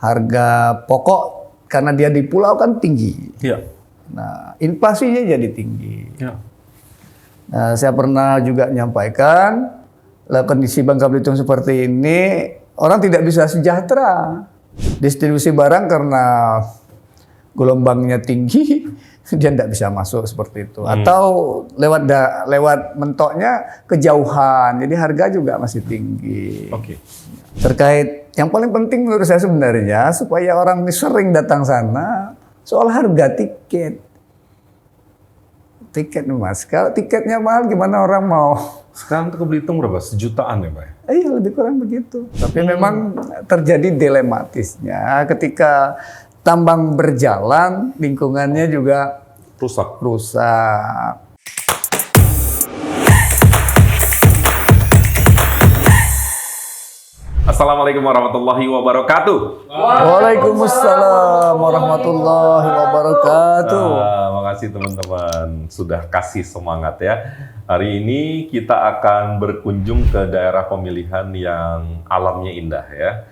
harga pokok karena dia di pulau kan tinggi. Iya. Nah, inflasinya jadi tinggi. Ya. Nah, saya pernah juga menyampaikan, lah kondisi Bangka Belitung seperti ini, orang tidak bisa sejahtera. Distribusi barang karena gelombangnya tinggi, dia tidak bisa masuk seperti itu. Atau lewat mentoknya kejauhan, jadi harga juga masih tinggi. Oke. Terkait yang paling penting menurut saya sebenarnya supaya orang ini sering datang sana soal harga tiket. Tiket Mas, kalau tiketnya mahal gimana orang mau? Sekarang tuh ke Belitung berapa? Sejutaan ya Pak? Iya lebih kurang begitu. Tapi memang terjadi dilematisnya ketika tambang berjalan, lingkungannya juga rusak. Assalamualaikum warahmatullahi wabarakatuh. Waalaikumsalam warahmatullahi wabarakatuh. Makasih teman-teman sudah kasih semangat ya. Hari ini kita akan berkunjung ke daerah pemilihan yang alamnya indah ya.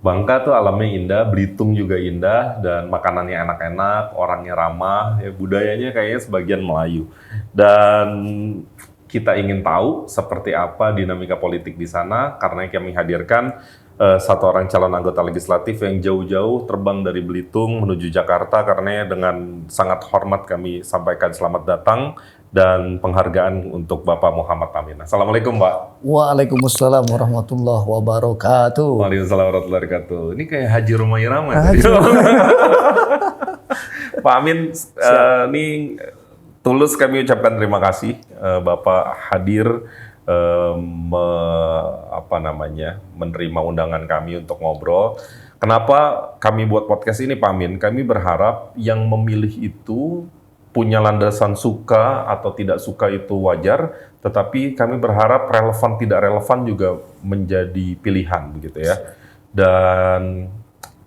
Bangka tuh alamnya indah, Belitung juga indah, dan makanannya enak-enak, orangnya ramah, ya, budayanya kayaknya sebagian Melayu. Dan kita ingin tahu seperti apa dinamika politik di sana, karena kami hadirkan satu orang calon anggota legislatif yang jauh-jauh terbang dari Belitung menuju Jakarta, karena dengan sangat hormat kami sampaikan selamat datang dan penghargaan untuk Bapak Muhammad Amin. Assalamualaikum Pak. Waalaikumsalam warahmatullahi wabarakatuh. Waalaikumsalam warahmatullahi wabarakatuh. Ini kayak Haji Roma Irama. Pak Amin, ini tulus kami ucapkan terima kasih Bapak hadir menerima undangan kami untuk ngobrol. Kenapa kami buat podcast ini Pak Amin? Kami berharap yang memilih itu punya landasan suka atau tidak suka itu wajar, tetapi kami berharap relevan tidak relevan juga menjadi pilihan begitu ya. Dan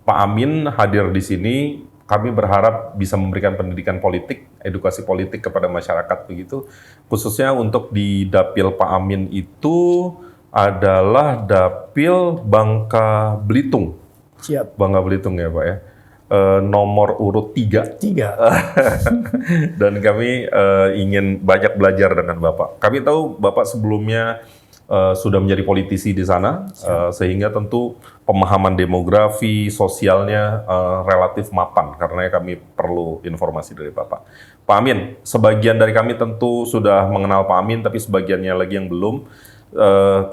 Pak Amin hadir di sini, kami berharap bisa memberikan pendidikan politik, edukasi politik kepada masyarakat begitu. Khususnya untuk di Dapil Pak Amin itu adalah Dapil Bangka Belitung. Siap. Bangka Belitung ya Pak ya. Nomor urut 3. Dan kami ingin banyak belajar dengan Bapak. Kami tahu Bapak sebelumnya sudah menjadi politisi di sana, sehingga tentu pemahaman demografi, sosialnya relatif mapan, karena kami perlu informasi dari Bapak. Pak Amin, sebagian dari kami tentu sudah mengenal Pak Amin, tapi sebagiannya lagi yang belum.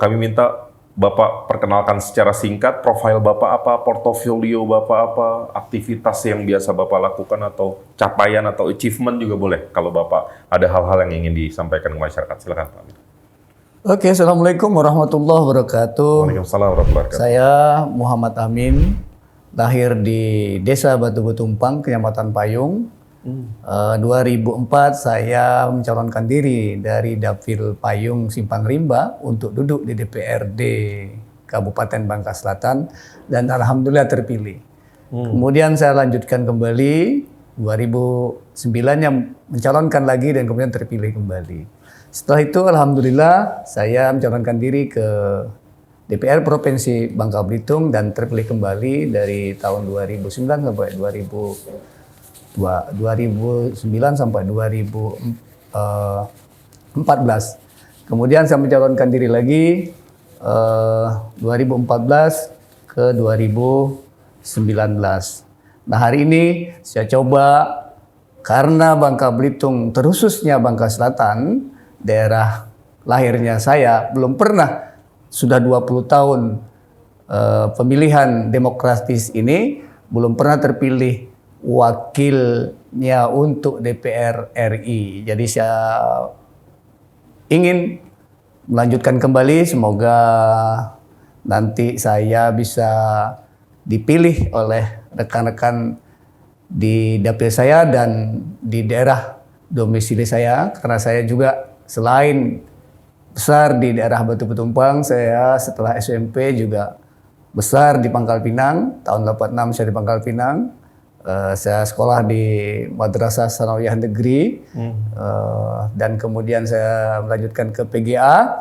Kami minta Bapak perkenalkan secara singkat profil Bapak apa, portofolio Bapak apa, aktivitas yang biasa Bapak lakukan atau capaian atau achievement juga boleh kalau Bapak ada hal-hal yang ingin disampaikan ke masyarakat. Silakan Pak Amin. Oke, Assalamualaikum warahmatullahi wabarakatuh. Waalaikumsalam warahmatullahi wabarakatuh. Saya Muhammad Amin, lahir di Desa Batu Betumpang, Kecamatan Payung. 2004 saya mencalonkan diri dari Dapil Payung Simpang Rimba untuk duduk di DPRD Kabupaten Bangka Selatan dan alhamdulillah terpilih. Kemudian saya lanjutkan kembali 2009 yang mencalonkan lagi dan kemudian terpilih kembali. Setelah itu alhamdulillah saya mencalonkan diri ke DPR Provinsi Bangka Belitung dan terpilih kembali dari tahun 2009 sampai 2009 sampai 2014. Kemudian saya mencalonkan diri lagi 2014 ke 2019. Nah hari ini saya coba, karena Bangka Belitung terkhususnya Bangka Selatan, daerah lahirnya saya, belum pernah sudah 20 tahun pemilihan demokratis ini belum pernah terpilih wakilnya untuk DPR RI. Jadi saya ingin melanjutkan kembali, semoga nanti saya bisa dipilih oleh rekan-rekan di dapil saya dan di daerah domisili saya, karena saya juga selain besar di daerah Batu Betumpang, saya setelah SMP juga besar di Pangkal Pinang. Tahun 86 saya di Pangkal Pinang. Saya sekolah di Madrasah Sanawiyah Negeri, dan kemudian saya melanjutkan ke PGA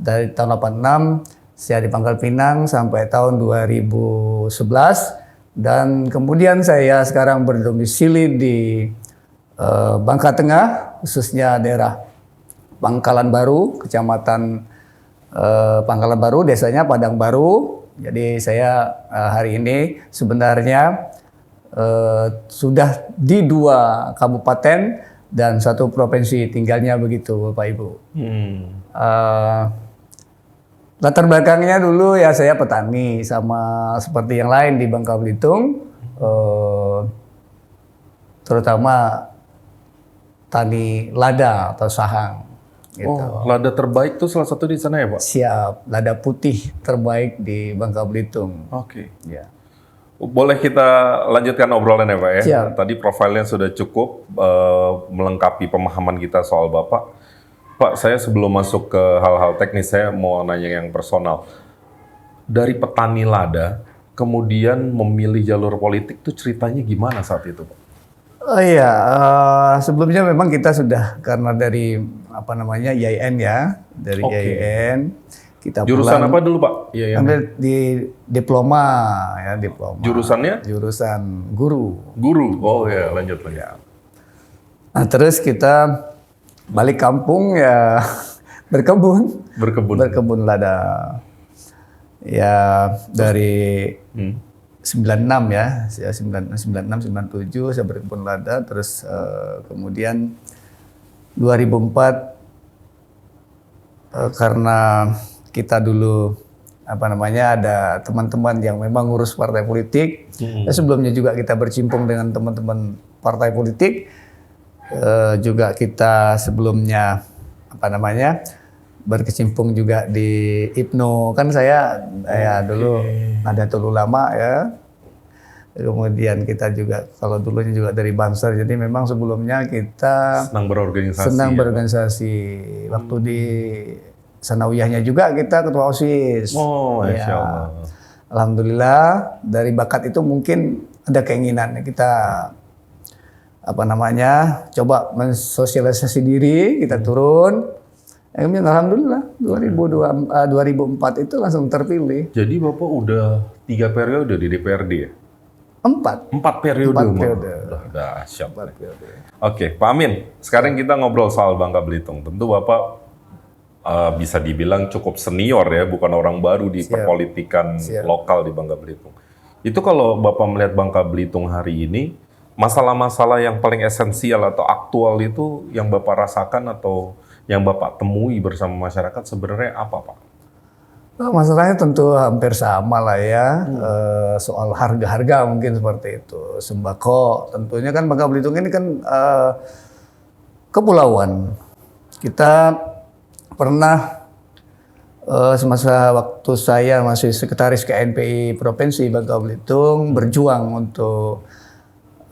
dari tahun 86 Saya di Pangkal Pinang sampai tahun 2011 dan kemudian saya sekarang berdomisili di Bangka Tengah, khususnya daerah Pangkalan Baru, Kecamatan Pangkalan Baru, desanya Padang Baru. Jadi saya hari ini sebenarnya sudah di 2 kabupaten dan 1 provinsi, tinggalnya begitu Bapak Ibu. Latar belakangnya dulu ya saya petani sama seperti yang lain di Bangka Belitung, terutama tani lada atau sahang. Gitu. Oh, lada terbaik tuh salah satu di sana ya Pak? Siap, lada putih terbaik di Bangka Belitung. Oke. Ya. Boleh kita lanjutkan obrolan ya Pak ya? Siap. Tadi profilnya sudah cukup melengkapi pemahaman kita soal Bapak. Pak, saya sebelum masuk ke hal-hal teknis, saya mau nanya yang personal. Dari petani lada, kemudian memilih jalur politik tuh ceritanya gimana saat itu Pak? Oh iya, sebelumnya memang kita sudah karena dari IAIN ya, dari IAIN kita Jurusan pulang, apa dulu Pak? Iya, ambil di diploma ya, diploma. Jurusannya? Jurusan guru. Guru. Oh ya, lanjut. Nah, terus kita balik kampung ya berkebun lada. Ya dari 96 ya, 96 97 saya berkebun lada, terus kemudian 2004 karena kita dulu ada teman-teman yang memang ngurus partai politik. Sebelumnya juga kita bercimpung dengan teman-teman partai politik. Juga kita sebelumnya berkecimpung juga di IPNO. Kan saya dulu Nahdlatul Ulama ya. Kemudian kita juga kalau dulunya juga dari Banser. Jadi memang sebelumnya kita senang berorganisasi. Waktu di Sanawiyahnya juga kita ketua OSIS. Oh, Masya ya. Allah. Alhamdulillah dari bakat itu mungkin ada keinginan kita coba mensosialisasi diri, kita turun. Kemudian alhamdulillah 2004 itu langsung terpilih. Jadi Bapak udah 3 periode di DPRD ya? 4 periode. 4 periode. Dahsyat. Oke, Pak Amin. Sekarang kita ngobrol soal Bangka Belitung. Tentu Bapak bisa dibilang cukup senior ya, bukan orang baru di perpolitikan lokal di Bangka Belitung. Itu kalau Bapak melihat Bangka Belitung hari ini, masalah-masalah yang paling esensial atau aktual itu yang Bapak rasakan atau yang Bapak temui bersama masyarakat sebenarnya apa Pak? Masalahnya tentu hampir sama lah ya, soal harga-harga mungkin seperti itu. Sembako tentunya kan Bangka Belitung ini kan kepulauan. Kita pernah semasa waktu saya masih sekretaris KNPI Provinsi Bangka Belitung berjuang untuk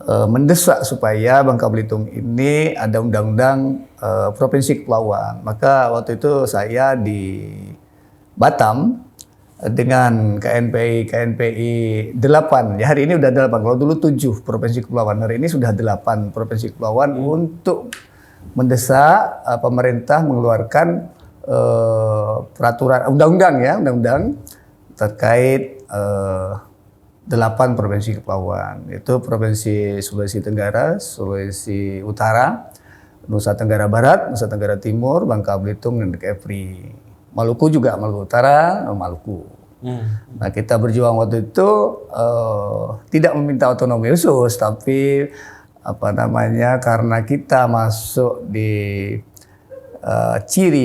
mendesak supaya Bangka Belitung ini ada undang-undang provinsi kepulauan. Maka waktu itu saya di Batam dengan KNPI 8. Ya hari ini udah 8. Kalau dulu 7 provinsi kepulauan. Hari ini sudah 8 provinsi kepulauan untuk mendesak pemerintah mengeluarkan peraturan undang-undang terkait 8 provinsi kepulauan. Itu Provinsi Sulawesi Tenggara, Sulawesi Utara, Nusa Tenggara Barat, Nusa Tenggara Timur, Bangka Belitung, dan Kepri. Maluku juga, Maluku Utara, Maluku. Nah kita berjuang waktu itu tidak meminta otonomi khusus, tapi karena kita masuk di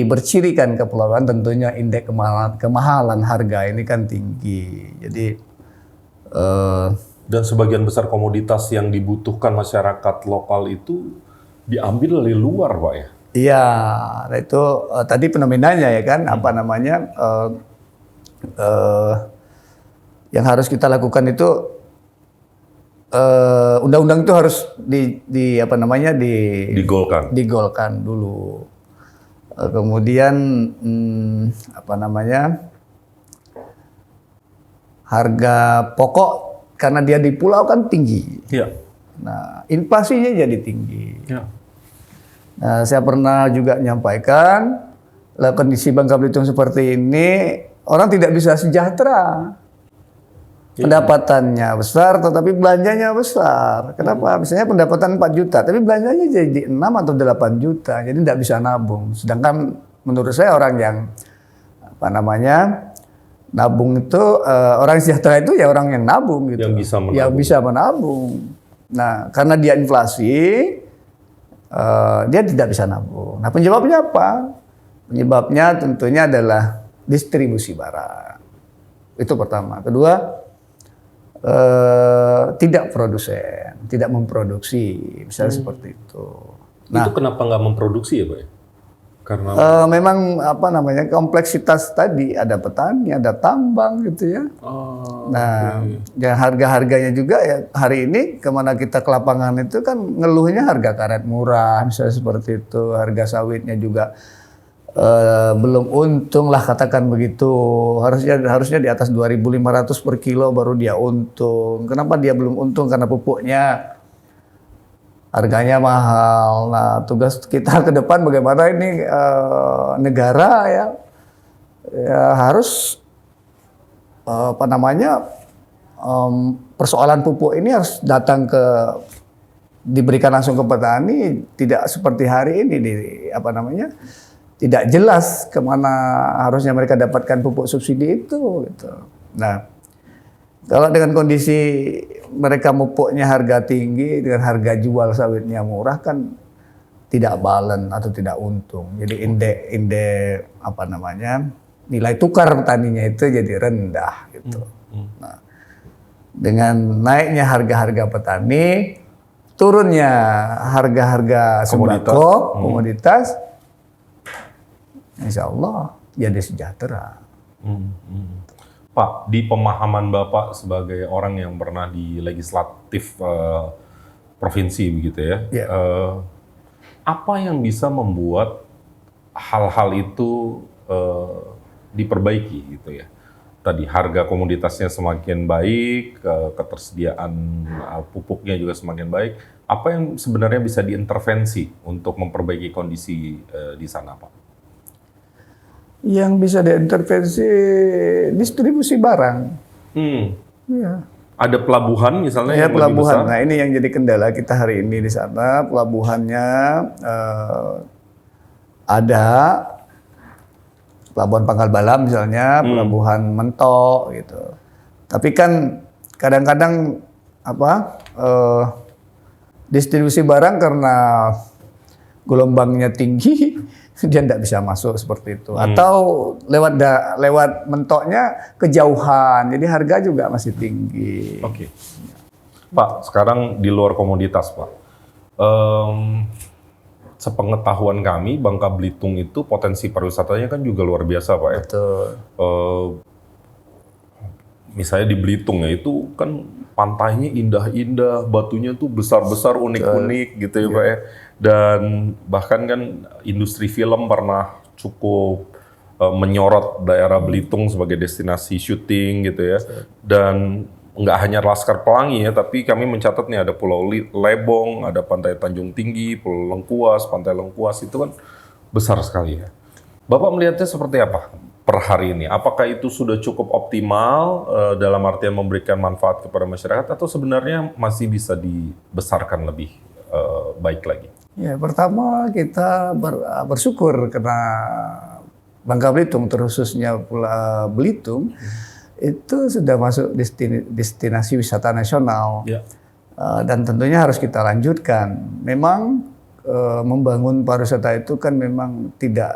bercirikan kepulauan, tentunya indeks kemahalan harga ini kan tinggi. Jadi dan sebagian besar komoditas yang dibutuhkan masyarakat lokal itu diambil dari luar, Pak ya? Iya, itu tadi fenomenanya ya kan, yang harus kita lakukan itu undang-undang itu harus digolkan dulu. Kemudian harga pokok karena dia di pulau kan tinggi. Iya. Nah, inflasinya jadi tinggi. Iya. Nah, saya pernah juga menyampaikan kondisi Bangka Belitung seperti ini, orang tidak bisa sejahtera. Pendapatannya besar, tetapi belanjanya besar. Kenapa? Misalnya pendapatan 4 juta, tapi belanjanya jadi 6 atau 8 juta. Jadi tidak bisa nabung. Sedangkan menurut saya orang yang nabung itu orang sejahtera itu ya orang yang nabung gitu. Yang bisa menabung. Nah, karena dia inflasi, dia tidak bisa nabung. Nah, penyebabnya apa? Penyebabnya tentunya adalah distribusi barang. Itu pertama. Kedua, tidak produsen, tidak memproduksi, misalnya seperti itu. Nah, itu kenapa nggak memproduksi ya, Pak? Karena memang kompleksitas tadi, ada petani, ada tambang gitu ya. Ya harga-harganya juga ya hari ini kemana kita ke lapangan itu kan ngeluhnya harga karet murah, misalnya seperti itu, harga sawitnya juga belum untung lah katakan begitu. Harusnya di atas 2.500 per kilo baru dia untung. Kenapa dia belum untung? Karena pupuknya harganya mahal. Nah, tugas kita ke depan bagaimana ini negara ya harus persoalan pupuk ini harus datang diberikan langsung ke petani, tidak seperti hari ini tidak jelas kemana harusnya mereka dapatkan pupuk subsidi itu. Gitu. Nah, kalau dengan kondisi mereka pupuknya harga tinggi dengan harga jual sawitnya murah kan tidak balance atau tidak untung. Jadi nilai tukar petaninya itu jadi rendah gitu. Nah, dengan naiknya harga-harga petani, turunnya harga-harga sembako, komoditas, insya Allah jadi sejahtera. Pak, di pemahaman Bapak sebagai orang yang pernah di legislatif provinsi begitu ya, apa yang bisa membuat hal-hal itu diperbaiki gitu ya? Tadi harga komoditasnya semakin baik, ketersediaan pupuknya juga semakin baik. Apa yang sebenarnya bisa diintervensi untuk memperbaiki kondisi di sana, Pak? Yang bisa diintervensi distribusi barang. Ya. Ada pelabuhan misalnya yang pelabuhan. Lebih besar? Nah, ini yang jadi kendala kita hari ini di sana. Pelabuhannya ada pelabuhan Pangkal Balam misalnya, pelabuhan Mentok gitu. Tapi kan kadang-kadang distribusi barang karena gelombangnya tinggi dia tidak bisa masuk seperti itu. Atau lewat Mentoknya kejauhan, jadi harga juga masih tinggi. Oke. Pak, sekarang di luar komoditas, Pak. Sepengetahuan kami, Bangka Belitung itu potensi pariwisatanya kan juga luar biasa, Pak ya. Betul. Misalnya di Belitung ya, itu kan pantainya indah-indah, batunya tuh besar-besar, unik-unik gitu ya, Pak ya. Dan bahkan kan industri film pernah cukup menyorot daerah Belitung sebagai destinasi syuting gitu ya. Dan nggak hanya Laskar Pelangi ya, tapi kami mencatat nih ada Pulau Lebong, ada Pantai Tanjung Tinggi, Pulau Lengkuas, Pantai Lengkuas, itu kan besar sekali ya. Bapak melihatnya seperti apa per hari ini? Apakah itu sudah cukup optimal dalam artian memberikan manfaat kepada masyarakat atau sebenarnya masih bisa dibesarkan lebih baik lagi? Ya, pertama kita bersyukur karena Bangka Belitung, terkhususnya Pulau Belitung, itu sudah masuk destinasi wisata nasional. Dan tentunya harus kita lanjutkan. Memang membangun pariwisata itu kan memang tidak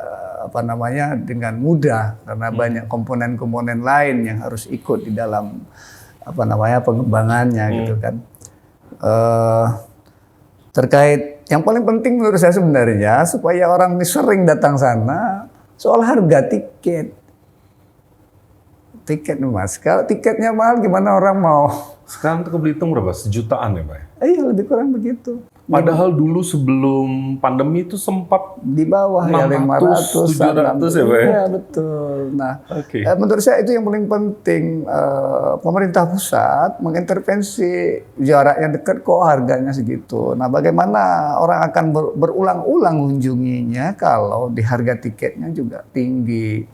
dengan mudah karena banyak komponen-komponen lain yang harus ikut di dalam pengembangannya gitu kan. Terkait yang paling penting menurut saya sebenarnya supaya orang sering datang sana soal harga tiket. Tiket Mas, kalau tiketnya mahal gimana orang mau? Sekarang ke Belitung berapa? Sejutaan ya, Pak? Iya, lebih kurang begitu. Padahal dulu sebelum pandemi itu sempat di bawah 600, 700 ya, Pak? Iya, betul. Nah, menurut saya itu yang paling penting. Pemerintah pusat mengintervensi, jaraknya dekat kok harganya segitu. Nah, bagaimana orang akan berulang-ulang mengunjunginya kalau di harga tiketnya juga tinggi.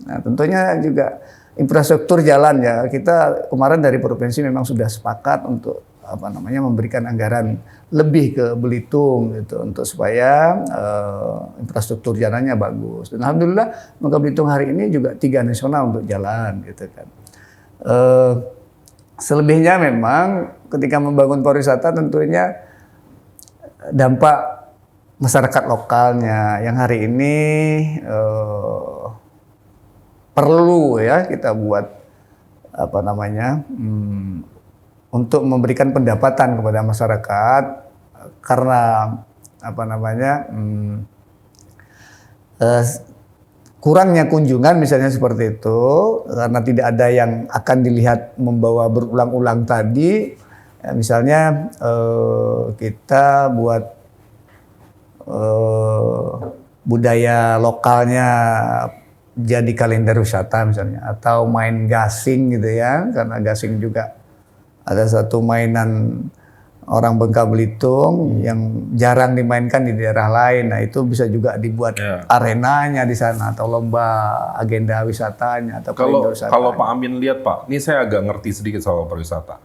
Nah, tentunya juga infrastruktur jalan ya. Kita kemarin dari provinsi memang sudah sepakat untuk memberikan anggaran lebih ke Belitung gitu untuk supaya infrastruktur jalannya bagus. Dan alhamdulillah Bangka Belitung hari ini juga 3 nasional untuk jalan gitu kan. Selebihnya memang ketika membangun pariwisata tentunya dampak masyarakat lokalnya yang hari ini perlu ya kita buat untuk memberikan pendapatan kepada masyarakat karena kurangnya kunjungan misalnya seperti itu, karena tidak ada yang akan dilihat membawa berulang-ulang tadi ya, misalnya kita buat budaya lokalnya jadi kalender wisata misalnya, atau main gasing gitu ya, karena gasing juga ada satu mainan orang Bangka Belitung yang jarang dimainkan di daerah lain. Nah itu bisa juga dibuat arenanya di sana atau lomba agenda wisatanya atau kalender wisatanya. Kalau Pak Amin lihat Pak, ini saya agak ngerti sedikit soal pariwisata.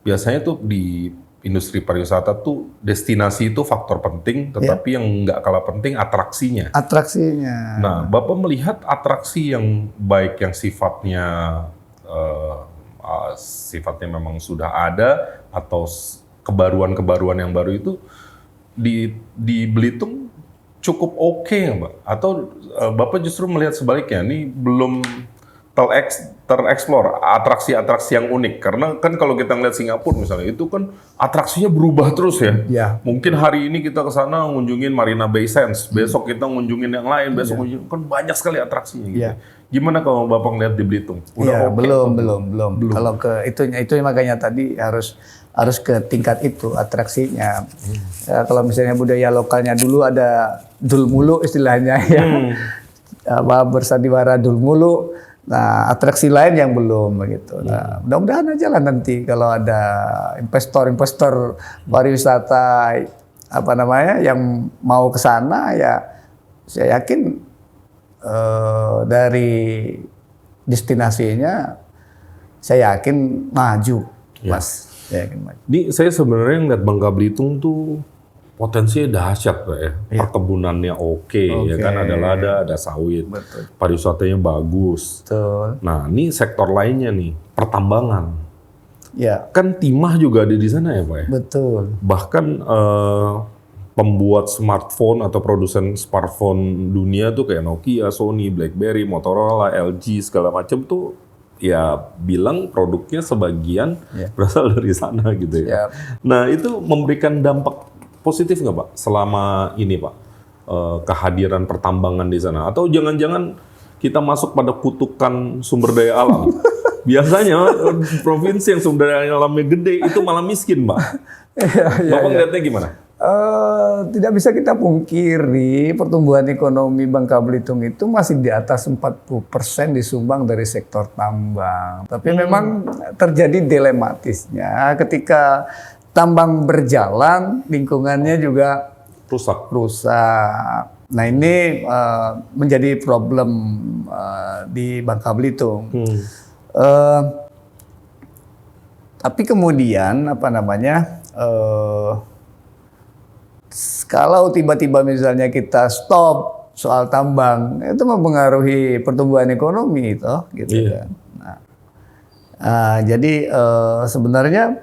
Biasanya tuh di industri pariwisata tuh destinasi itu faktor penting, tetapi yang nggak kalah penting atraksinya. Atraksinya. Nah, Bapak melihat atraksi yang baik yang sifatnya memang sudah ada atau kebaruan-kebaruan yang baru itu di Belitung cukup oke nggak, Mbak? Atau Bapak justru melihat sebaliknya, ini belum tereksplor atraksi-atraksi yang unik, karena kan kalau kita ngeliat Singapura misalnya itu kan atraksinya berubah terus ya. Mungkin hari ini kita ke sana ngunjungin Marina Bay Sands, besok kita ngunjungin yang lain, besok ngunjungin, kan banyak sekali atraksinya gitu. Gimana kalau Bapak ngeliat di Belitung? Udah belum. Kalau ke itu makanya tadi harus ke tingkat itu atraksinya. Ya, kalau misalnya budaya lokalnya dulu ada Dulmulu istilahnya ya. Bersandiwara Dulmulu. Nah, atraksi lain yang belum begitu. Nah, mudah-mudahan aja lah nanti kalau ada investor pariwisata yang mau ke sana ya, saya yakin dari destinasinya saya yakin maju, Mas. Saya yakin maju. Saya sebenarnya ngeliat Bangka Belitung tuh potensinya dahsyat Pak ya. Perkebunannya oke, ya kan, ada lada, ada sawit. Betul. Pariwisatanya bagus. Betul. Nah, ini sektor lainnya nih, pertambangan. Ya. Kan timah juga ada di sana ya Pak ya? Betul. Bahkan pembuat smartphone atau produsen smartphone dunia tuh kayak Nokia, Sony, BlackBerry, Motorola, LG segala macam tuh ya bilang produknya sebagian berasal dari sana gitu ya. Nah, itu memberikan dampak positif nggak Pak selama ini Pak kehadiran pertambangan di sana? Atau jangan-jangan kita masuk pada kutukan sumber daya alam? Biasanya provinsi yang sumber daya alamnya gede itu malah miskin Pak. Bapak ngeliatnya gimana? Tidak bisa kita pungkiri pertumbuhan ekonomi Bangka Belitung itu masih di atas 40% disumbang dari sektor tambang. Tapi memang terjadi dilematisnya ketika tambang berjalan, lingkungannya juga rusak. Nah ini menjadi problem di Bangka Belitung. Tapi kemudian kalau tiba-tiba misalnya kita stop soal tambang, itu mempengaruhi pertumbuhan ekonomi itu, gitu kan. Jadi sebenarnya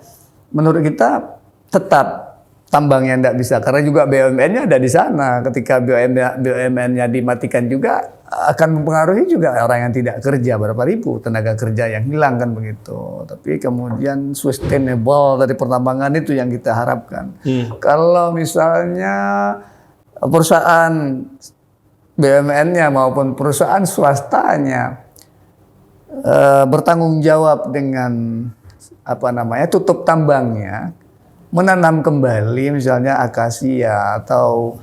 menurut kita tetap tambangnya tidak bisa, karena juga BUMN-nya ada di sana. Ketika BUMN-nya dimatikan juga akan mempengaruhi juga orang yang tidak kerja, berapa ribu tenaga kerja yang hilang kan begitu. Tapi kemudian sustainable dari pertambangan itu yang kita harapkan. Kalau misalnya perusahaan BUMN-nya maupun perusahaan swastanya bertanggung jawab dengan tutup tambangnya, menanam kembali misalnya akasia atau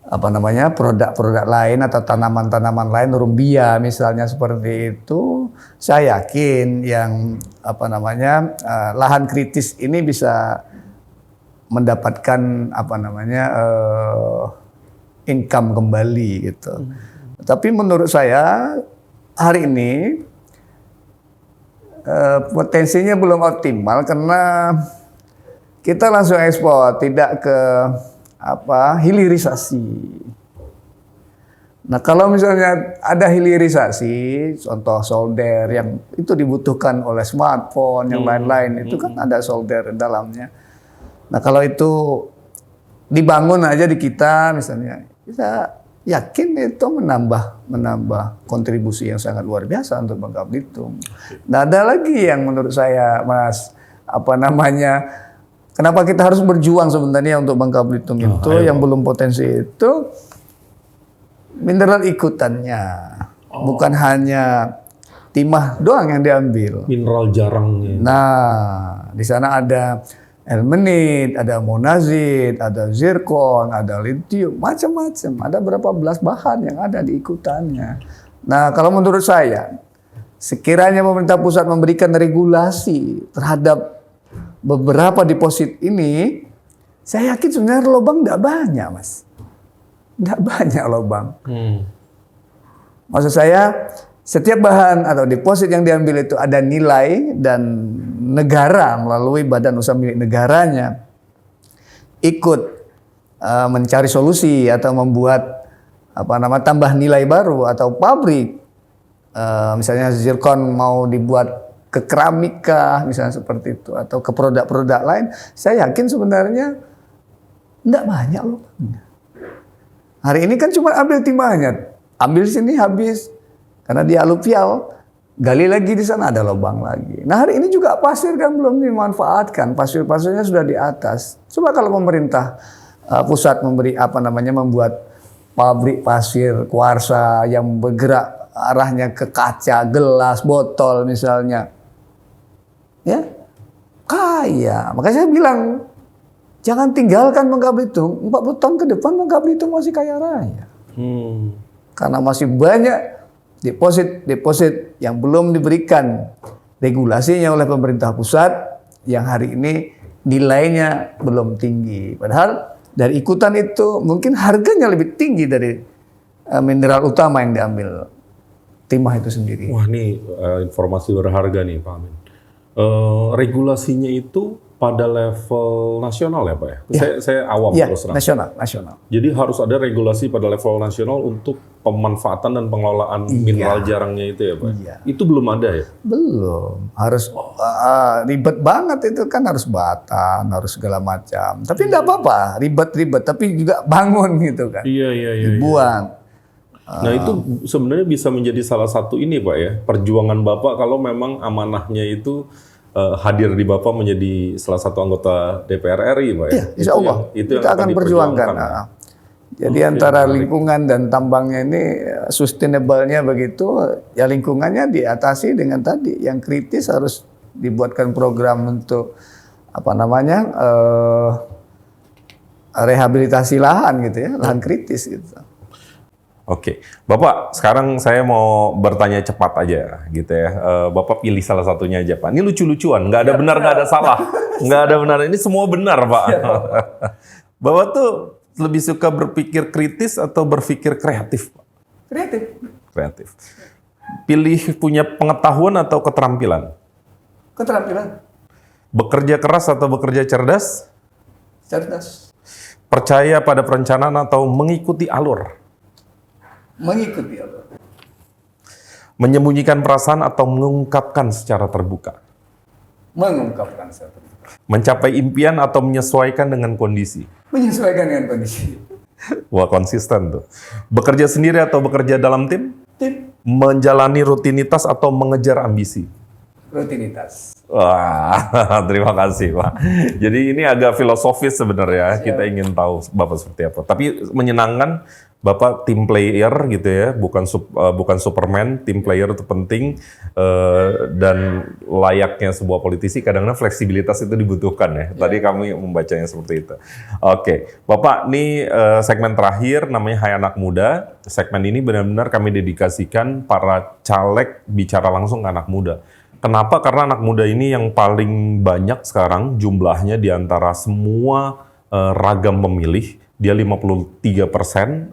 produk-produk lain atau tanaman-tanaman lain, rumbia misalnya seperti itu, saya yakin yang lahan kritis ini bisa mendapatkan income kembali gitu. Tapi menurut saya hari ini potensinya belum optimal karena kita langsung ekspor, tidak ke hilirisasi. Nah, kalau misalnya ada hilirisasi, contoh solder yang itu dibutuhkan oleh smartphone, yang lain-lain, itu kan ada solder di dalamnya. Nah, kalau itu dibangun aja di kita, misalnya, kita yakin itu menambah kontribusi yang sangat luar biasa untuk Bangka Belitung. Nah, ada lagi yang menurut saya, Mas, kenapa kita harus berjuang sebenarnya untuk Bangka Belitung itu, yang belum potensi itu, mineral ikutannya, bukan hanya timah doang yang diambil. Mineral jarangnya. Nah, di sana ada ilmenit, ada monazit, ada zirkon, ada litium, macam-macam. Ada berapa belas bahan yang ada di ikutannya. Nah, kalau menurut saya, sekiranya pemerintah pusat memberikan regulasi terhadap beberapa deposit ini, saya yakin sebenarnya lubang tidak banyak, Mas. Tidak banyak lubang. Maksud saya, setiap bahan atau deposit yang diambil itu ada nilai dan negara melalui badan usaha milik negaranya ikut mencari solusi atau membuat tambah nilai baru atau pabrik. Misalnya zirkon mau dibuat ke keramika, misalnya seperti itu, atau ke produk-produk lain. Saya yakin sebenarnya tidak banyak lubangnya. Hari ini kan cuma ambil timahnya, ambil sini habis, karena dia aluvial, gali lagi di sana ada lubang lagi. Nah, hari ini juga pasir kan belum dimanfaatkan, pasir-pasirnya sudah di atas. Coba kalau pemerintah pusat membuat pabrik pasir kuarsa yang bergerak arahnya ke kaca, gelas, botol misalnya, ya kaya. Makanya saya bilang, jangan tinggalkan Bangka Belitung. 40 tahun ke depan Bangka Belitung masih kaya raya. Karena masih banyak deposit yang belum diberikan regulasinya oleh pemerintah pusat yang hari ini nilainya belum tinggi. Padahal dari ikutan itu mungkin harganya lebih tinggi dari mineral utama yang diambil, timah itu sendiri. Wah, ini informasi berharga nih Pak Amin. Regulasinya itu pada level nasional ya Pak ya? Saya awam terus terang. Nasional. Jadi harus ada regulasi pada level nasional untuk pemanfaatan dan pengelolaan mineral jarangnya itu ya Pak? Itu belum ada ya? Belum. Harus ribet banget itu kan, harus batan, harus segala macam. Tapi enggak apa-apa, ribet-ribet, tapi juga bangun gitu kan. Iya. Dibuang. Nah itu sebenarnya bisa menjadi salah satu ini Pak ya, perjuangan Bapak kalau memang amanahnya itu hadir di Bapak menjadi salah satu anggota DPR RI, Pak ya? Iya, insya Allah. Itu kita akan perjuangkan. Jadi antara lingkungan dan tambangnya ini sustainable-nya begitu, ya lingkungannya diatasi dengan tadi. Yang kritis harus dibuatkan program untuk rehabilitasi lahan gitu ya, lahan kritis gitu. Oke, Bapak, sekarang saya mau bertanya cepat aja gitu ya. Bapak pilih salah satunya aja, Pak. Ini lucu-lucuan, nggak ada benar, nggak ada salah. Nggak ada benar, ini semua benar, Pak. Bapak tuh lebih suka berpikir kritis atau berpikir kreatif, Pak? Kreatif. Pilih punya pengetahuan atau keterampilan? Keterampilan. Bekerja keras atau bekerja cerdas? Cerdas. Percaya pada perencanaan atau mengikuti alur? Mengikuti alur. Menyembunyikan perasaan atau mengungkapkan secara terbuka? Mengungkapkan secara terbuka. Mencapai impian atau menyesuaikan dengan kondisi? Menyesuaikan dengan kondisi. Wah, konsisten tuh. Bekerja sendiri atau bekerja dalam tim? Tim. Menjalani rutinitas atau mengejar ambisi? Rutinitas. Wah, terima kasih Pak. Jadi ini agak filosofis sebenarnya. Kita ingin tahu Bapak seperti apa. Tapi menyenangkan, Bapak tim player gitu ya, bukan Superman. Tim player itu penting dan layaknya sebuah politisi kadang-kadang fleksibilitas itu dibutuhkan ya. Tadi kami membacanya seperti itu. Oke, Bapak, ini segmen terakhir namanya Hai Anak Muda. Segmen ini benar-benar kami dedikasikan para caleg bicara langsung ke anak muda. Kenapa? Karena anak muda ini yang paling banyak sekarang jumlahnya di antara semua ragam pemilih dia 53%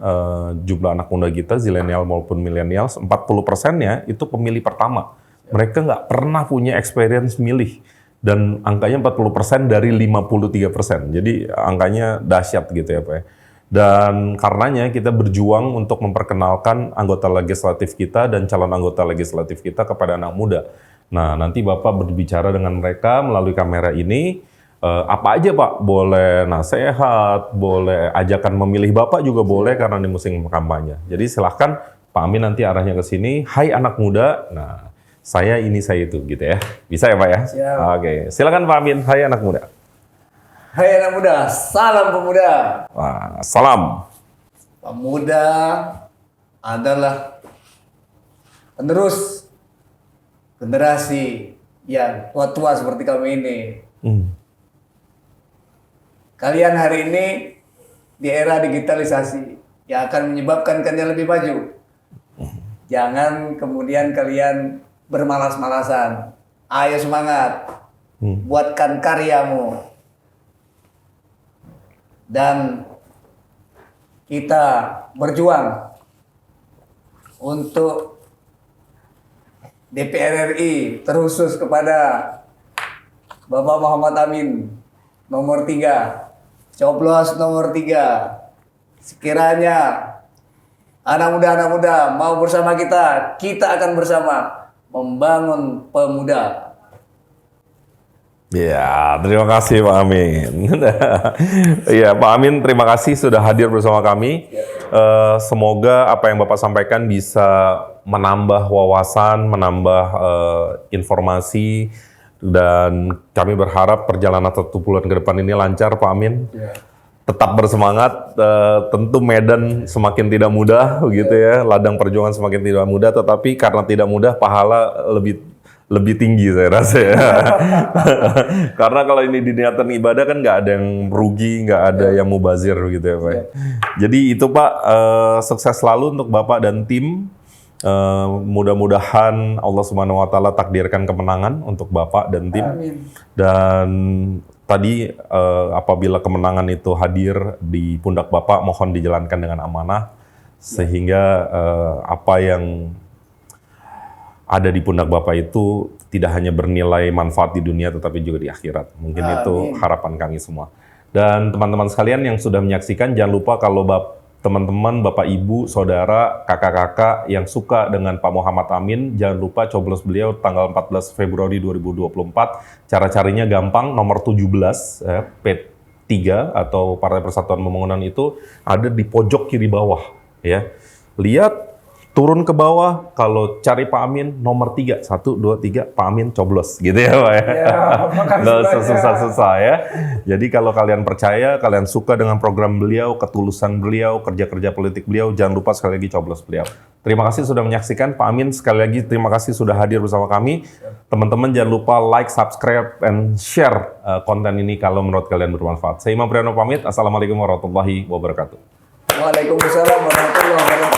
jumlah anak muda kita, zilenial maupun milenial, 40%-nya itu pemilih pertama. Mereka nggak pernah punya experience milih. Dan angkanya 40% dari 53%. Jadi angkanya dahsyat gitu ya Pak ya. Dan karenanya kita berjuang untuk memperkenalkan anggota legislatif kita dan calon anggota legislatif kita kepada anak muda. Nah, nanti Bapak berbicara dengan mereka melalui kamera ini, apa aja Pak? Boleh nasihat, boleh ajakan memilih Bapak juga boleh karena di musim kampanye. Jadi silahkan Pak Amin nanti arahnya ke sini, hai anak muda, nah saya ini saya itu gitu ya. Bisa ya Pak ya? Siap. Oke, silakan Pak Amin, hai anak muda. Hai anak muda, salam pemuda. Wah, salam. Pemuda adalah penerus generasi yang tua-tua seperti kami ini. Kalian hari ini di era digitalisasi yang akan menyebabkan kalian lebih maju. Jangan kemudian kalian bermalas-malasan. Ayo semangat, buatkan karyamu. Dan kita berjuang untuk DPR RI terkhusus kepada Bapak Muhammad Amin nomor 3, coblos nomor 3. Sekiranya anak muda mau bersama kita, kita akan bersama membangun pemuda. Ya, terima kasih Pak Amin. Iya, Pak Amin, terima kasih sudah hadir bersama kami. Semoga apa yang Bapak sampaikan bisa menambah wawasan, menambah informasi, dan kami berharap perjalanan 1 bulan ke depan ini lancar, Pak Amin. Tetap bersemangat. Tentu medan semakin tidak mudah, begitu ya. Ladang perjuangan semakin tidak mudah, tetapi karena tidak mudah, pahala lebih tinggi saya rasa ya. Karena kalau ini diniatan ibadah kan nggak ada yang rugi, nggak ada yang mubazir gitu ya Pak. Jadi itu Pak, sukses selalu untuk Bapak dan tim. Mudah-mudahan Allah Subhanahu Wa Taala takdirkan kemenangan untuk Bapak dan tim. Amin. Dan tadi apabila kemenangan itu hadir di pundak Bapak, mohon dijalankan dengan amanah sehingga apa yang ada di pundak Bapak itu tidak hanya bernilai manfaat di dunia tetapi juga di akhirat. Mungkin itu harapan kami semua. Dan teman-teman sekalian yang sudah menyaksikan, jangan lupa kalau teman-teman, Bapak, Ibu, Saudara, kakak-kakak yang suka dengan Pak Muhammad Amin, jangan lupa coblos beliau tanggal 14 Februari 2024. Cara carinya gampang, nomor 17, P3 atau Partai Persatuan Pembangunan itu ada di pojok kiri bawah. Ya. Lihat, turun ke bawah, kalau cari Pak Amin, nomor 3, 1, 2, 3, Pak Amin coblos, gitu ya Pak ya. Nggak usah susah-susah ya. Jadi kalau kalian percaya, kalian suka dengan program beliau, ketulusan beliau, kerja-kerja politik beliau, jangan lupa sekali lagi coblos beliau. Terima kasih sudah menyaksikan, Pak Amin, sekali lagi terima kasih sudah hadir bersama kami. Teman-teman jangan lupa like, subscribe, and share konten ini kalau menurut kalian bermanfaat. Saya Imam Priyono pamit, Assalamualaikum warahmatullahi wabarakatuh. Waalaikumsalam warahmatullahi wabarakatuh.